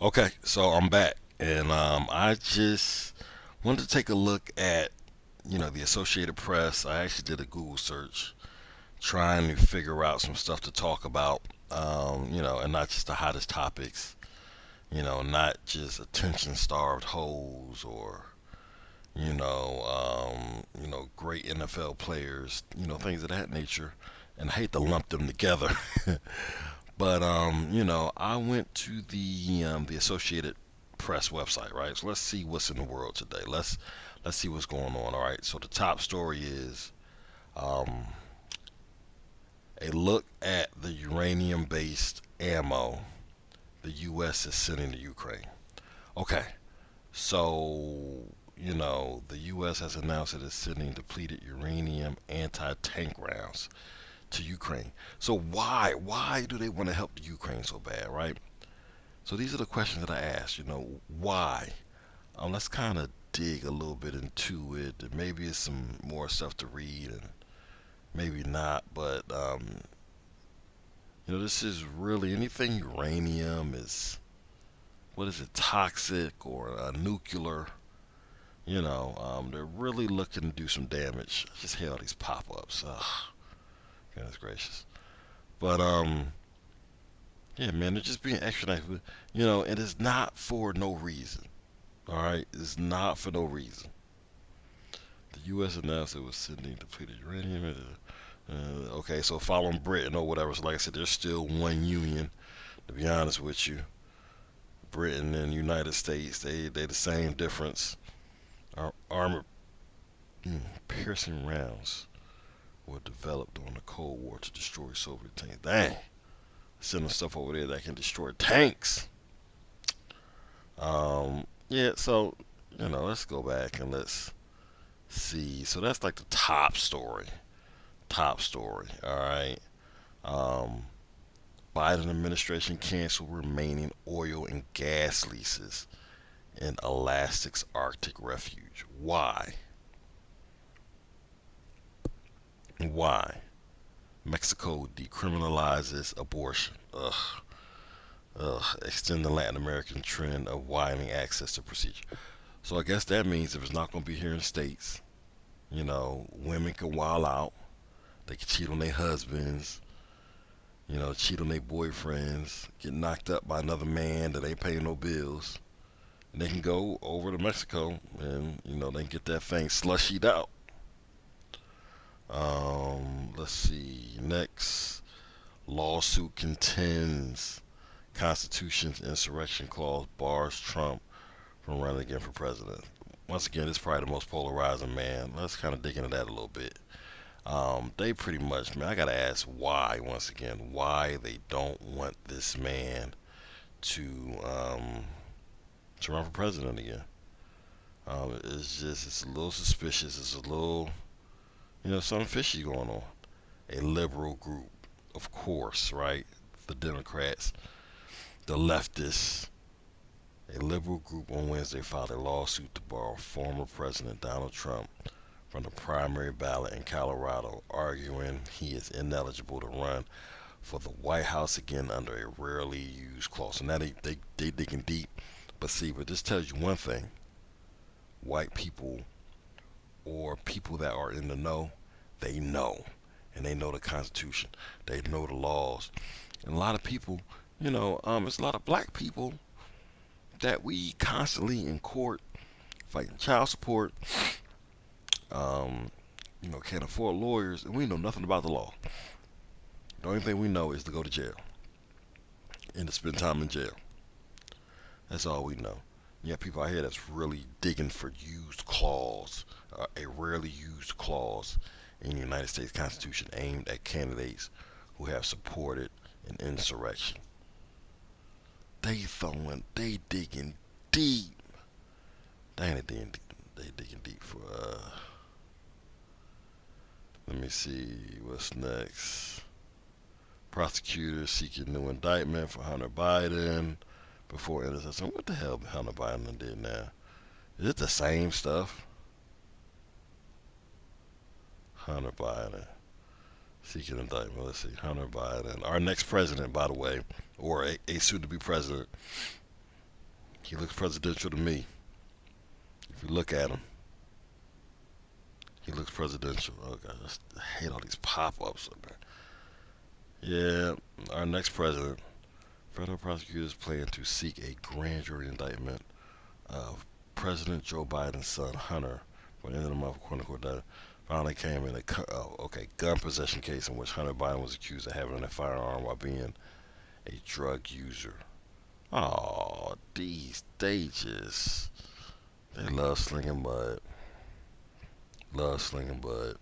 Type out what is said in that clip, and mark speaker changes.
Speaker 1: Okay, so I'm back, and I just wanted to take a look at the Associated Press. I actually did a Google search trying to figure out some stuff to talk about, and not just the hottest topics, not just attention-starved hoes or great NFL players, things of that nature. And I hate to lump them together, but I went to the Associated Press website, right? So let's see what's in the world today. Let's see what's going on. All right. So the top story is um, a look at the uranium-based ammo the U.S. is sending to Ukraine. Okay. So the U.S. has announced it is sending depleted uranium anti-tank rounds to Ukraine. So why do they want to help the Ukraine so bad, right? So these are the questions that I asked. Why? Let's kind of dig a little bit into it. Maybe it's some more stuff to read, and maybe not. But this is really anything uranium is. What is it? Toxic or nuclear? They're really looking to do some damage. I just hate all these pop-ups. Ugh, goodness gracious. But yeah, man, they're just being extra nice. And it's not for no reason. All right, it's not for no reason. The U.S. announced it was sending depleted uranium. Okay, so following Britain or whatever. So like I said, there's still one union. To be honest with you, Britain and United States, they the same difference. Armored piercing rounds were developed during the Cold War to destroy Soviet tanks. Dang, sending stuff over there that can destroy tanks. Yeah, so let's go back and let's see. So that's like the top story. Top story. All right. Um, Biden administration canceled remaining oil and gas leases in Alaska's Arctic refuge. Why? Why? Mexico decriminalizes abortion. Ugh. Ugh. Extend the Latin American trend of widening access to procedure. So I guess that means if it's not going to be here in the States, women can wild out. They can cheat on their husbands, cheat on their boyfriends, get knocked up by another man that ain't paying no bills. And they can go over to Mexico and, they can get that thing slushied out. Let's see. Next, lawsuit contends Constitution's insurrection clause bars Trump from running again for president. Once again, it's probably the most polarizing man. Let's kind of dig into that a little bit. They pretty much, man, I gotta ask why, once again, why they don't want this man to run for president again. It's a little suspicious. It's a little, something fishy going on. A liberal group, of course, right? The Democrats, the leftists. A liberal group on Wednesday filed a lawsuit to bar former President Donald Trump from the primary ballot in Colorado, arguing he is ineligible to run for the White House again under a rarely used clause. So now they digging deep. But see, but this tells you one thing. White people or people that are in the know, they know. And they know the Constitution. They know the laws. And a lot of people, it's a lot of black people that we constantly in court fighting child support, um, can't afford lawyers, and we know nothing about the law. The only thing we know is to go to jail and to spend time in jail. That's all we know. You have people out here that's really digging for used clause, a rarely used clause in the United States Constitution aimed at candidates who have supported an insurrection. They digging deep. They digging deep for. Let me see what's next. Prosecutors seeking new indictment for Hunter Biden before intercession. What the hell Hunter Biden did now? Is it the same stuff? Hunter Biden seeking indictment. Let's see. Hunter Biden, our next president, by the way, or a soon-to-be president. He looks presidential to me. If you look at him, he looks presidential. Oh god, I hate all these pop-ups. Yeah, our next president. Federal prosecutors plan to seek a grand jury indictment of President Joe Biden's son Hunter for the end of the month, quote unquote. That finally came in a gun possession case in which Hunter Biden was accused of having a firearm while being a drug user. Oh, these they love slinging bud, love slinging bud.